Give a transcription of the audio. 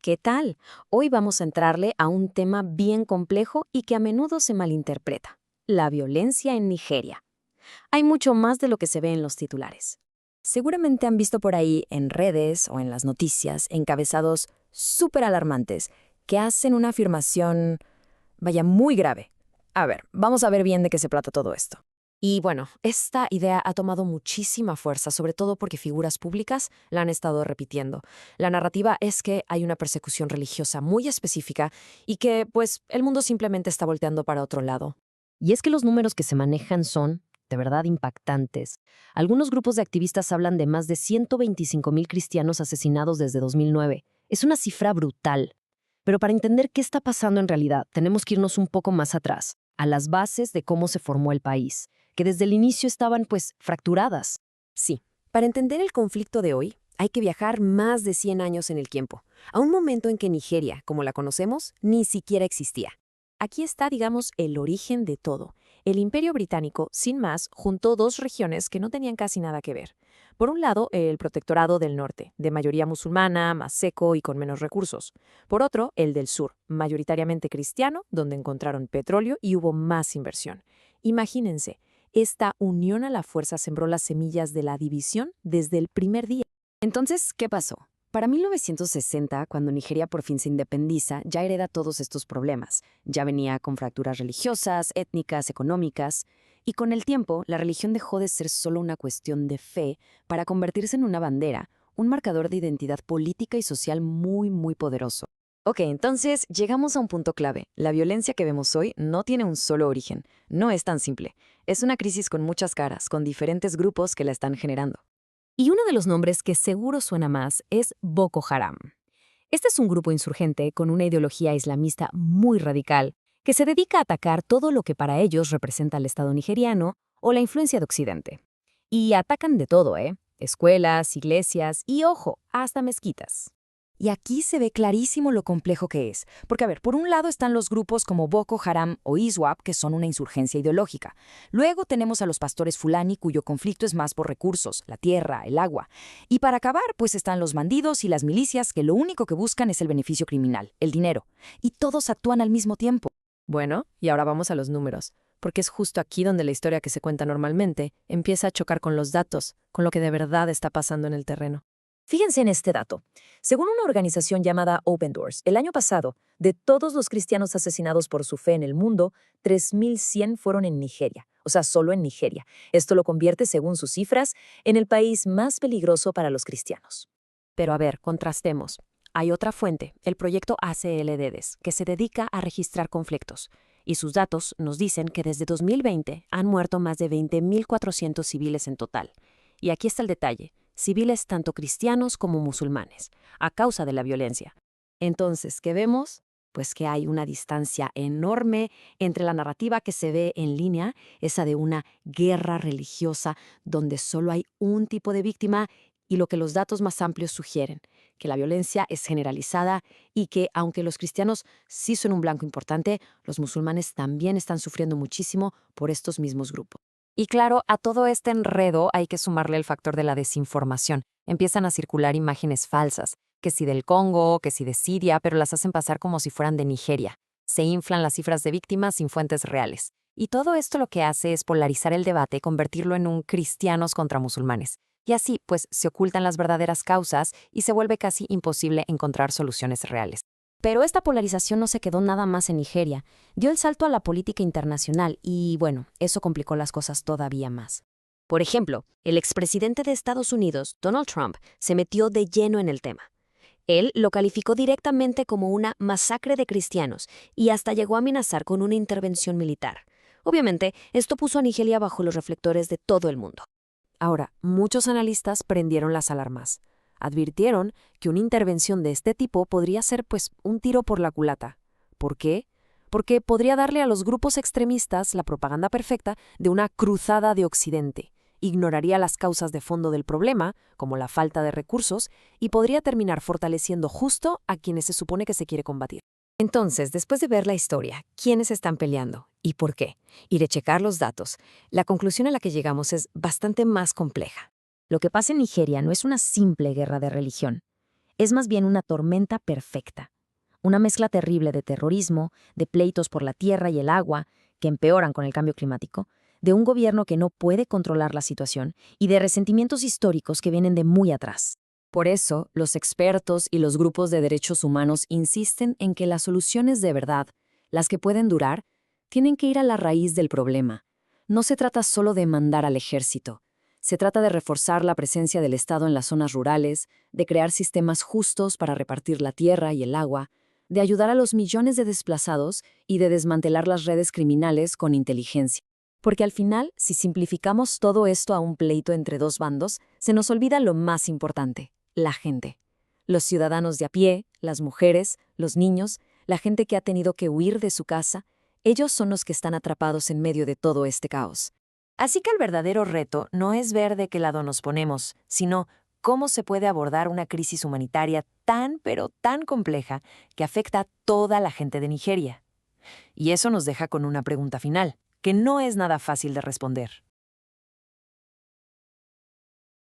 ¿Qué tal? Hoy vamos a entrarle a un tema bien complejo y que a menudo se malinterpreta: la violencia en Nigeria. Hay mucho más de lo que se ve en los titulares. Seguramente han visto por ahí en redes o en las noticias encabezados súper alarmantes que hacen una afirmación, vaya, muy grave. A ver, vamos a ver bien de qué se trata todo esto. Y bueno, esta idea ha tomado muchísima fuerza, sobre todo porque figuras públicas la han estado repitiendo. La narrativa es que hay una persecución religiosa muy específica y que, pues, el mundo simplemente está volteando para otro lado. Y es que los números que se manejan son, de verdad, impactantes. Algunos grupos de activistas hablan de más de 125.000 cristianos asesinados desde 2009. Es una cifra brutal. Pero para entender qué está pasando en realidad, tenemos que irnos un poco más atrás, a las bases de cómo se formó el país, que desde el inicio estaban, pues, fracturadas. Sí, para entender el conflicto de hoy, hay que viajar más de 100 años en el tiempo, a un momento en que Nigeria, como la conocemos, ni siquiera existía. Aquí está, digamos, el origen de todo. El Imperio Británico, sin más, juntó dos regiones que no tenían casi nada que ver. Por un lado, el Protectorado del Norte, de mayoría musulmana, más seco y con menos recursos. Por otro, el del Sur, mayoritariamente cristiano, donde encontraron petróleo y hubo más inversión. Imagínense, esta unión a la fuerza sembró las semillas de la división desde el primer día. Entonces, ¿qué pasó? Para 1960, cuando Nigeria por fin se independiza, ya hereda todos estos problemas. Ya venía con fracturas religiosas, étnicas, económicas, y con el tiempo, la religión dejó de ser solo una cuestión de fe para convertirse en una bandera, un marcador de identidad política y social muy, muy poderoso. Ok, entonces llegamos a un punto clave. La violencia que vemos hoy no tiene un solo origen. No es tan simple. Es una crisis con muchas caras, con diferentes grupos que la están generando. Y uno de los nombres que seguro suena más es Boko Haram. Este es un grupo insurgente con una ideología islamista muy radical que se dedica a atacar todo lo que para ellos representa el Estado nigeriano o la influencia de Occidente. Y atacan de todo, ¿eh? Escuelas, iglesias y, ojo, hasta mezquitas. Y aquí se ve clarísimo lo complejo que es. Porque, a ver, por un lado están los grupos como Boko Haram o ISWAP, que son una insurgencia ideológica. Luego tenemos a los pastores Fulani, cuyo conflicto es más por recursos, la tierra, el agua. Y para acabar, pues están los bandidos y las milicias, que lo único que buscan es el beneficio criminal, el dinero. Y todos actúan al mismo tiempo. Bueno, y ahora vamos a los números, porque es justo aquí donde la historia que se cuenta normalmente empieza a chocar con los datos, con lo que de verdad está pasando en el terreno. Fíjense en este dato. Según una organización llamada Open Doors, el año pasado, de todos los cristianos asesinados por su fe en el mundo, 3.100 fueron en Nigeria, o sea, solo en Nigeria. Esto lo convierte, según sus cifras, en el país más peligroso para los cristianos. Pero a ver, contrastemos. Hay otra fuente, el proyecto ACLDDES, que se dedica a registrar conflictos. Y sus datos nos dicen que desde 2020 han muerto más de 20.400 civiles en total. Y aquí está el detalle: civiles tanto cristianos como musulmanes, a causa de la violencia. Entonces, ¿qué vemos? Pues que hay una distancia enorme entre la narrativa que se ve en línea, esa de una guerra religiosa donde solo hay un tipo de víctima, y lo que los datos más amplios sugieren, que la violencia es generalizada y que, aunque los cristianos sí son un blanco importante, los musulmanes también están sufriendo muchísimo por estos mismos grupos. Y claro, a todo este enredo hay que sumarle el factor de la desinformación. Empiezan a circular imágenes falsas, que si del Congo, que si de Siria, pero las hacen pasar como si fueran de Nigeria. Se inflan las cifras de víctimas sin fuentes reales. Y todo esto lo que hace es polarizar el debate, convertirlo en un cristianos contra musulmanes. Y así, pues, se ocultan las verdaderas causas y se vuelve casi imposible encontrar soluciones reales. Pero esta polarización no se quedó nada más en Nigeria. Dio el salto a la política internacional y, bueno, eso complicó las cosas todavía más. Por ejemplo, el expresidente de Estados Unidos, Donald Trump, se metió de lleno en el tema. Él lo calificó directamente como una masacre de cristianos y hasta llegó a amenazar con una intervención militar. Obviamente, esto puso a Nigeria bajo los reflectores de todo el mundo. Ahora, muchos analistas prendieron las alarmas. Advirtieron que una intervención de este tipo podría ser, pues, un tiro por la culata. ¿Por qué? Porque podría darle a los grupos extremistas la propaganda perfecta de una cruzada de Occidente. Ignoraría las causas de fondo del problema, como la falta de recursos, y podría terminar fortaleciendo justo a quienes se supone que se quiere combatir. Entonces, después de ver la historia, ¿quiénes están peleando y por qué? Y de checar los datos, la conclusión a la que llegamos es bastante más compleja. Lo que pasa en Nigeria no es una simple guerra de religión. Es más bien una tormenta perfecta. Una mezcla terrible de terrorismo, de pleitos por la tierra y el agua, que empeoran con el cambio climático, de un gobierno que no puede controlar la situación y de resentimientos históricos que vienen de muy atrás. Por eso, los expertos y los grupos de derechos humanos insisten en que las soluciones de verdad, las que pueden durar, tienen que ir a la raíz del problema. No se trata solo de mandar al ejército. Se trata de reforzar la presencia del Estado en las zonas rurales, de crear sistemas justos para repartir la tierra y el agua, de ayudar a los millones de desplazados y de desmantelar las redes criminales con inteligencia. Porque al final, si simplificamos todo esto a un pleito entre dos bandos, se nos olvida lo más importante: la gente. Los ciudadanos de a pie, las mujeres, los niños, la gente que ha tenido que huir de su casa, ellos son los que están atrapados en medio de todo este caos. Así que el verdadero reto no es ver de qué lado nos ponemos, sino cómo se puede abordar una crisis humanitaria tan, pero tan compleja que afecta a toda la gente de Nigeria. Y eso nos deja con una pregunta final, que no es nada fácil de responder.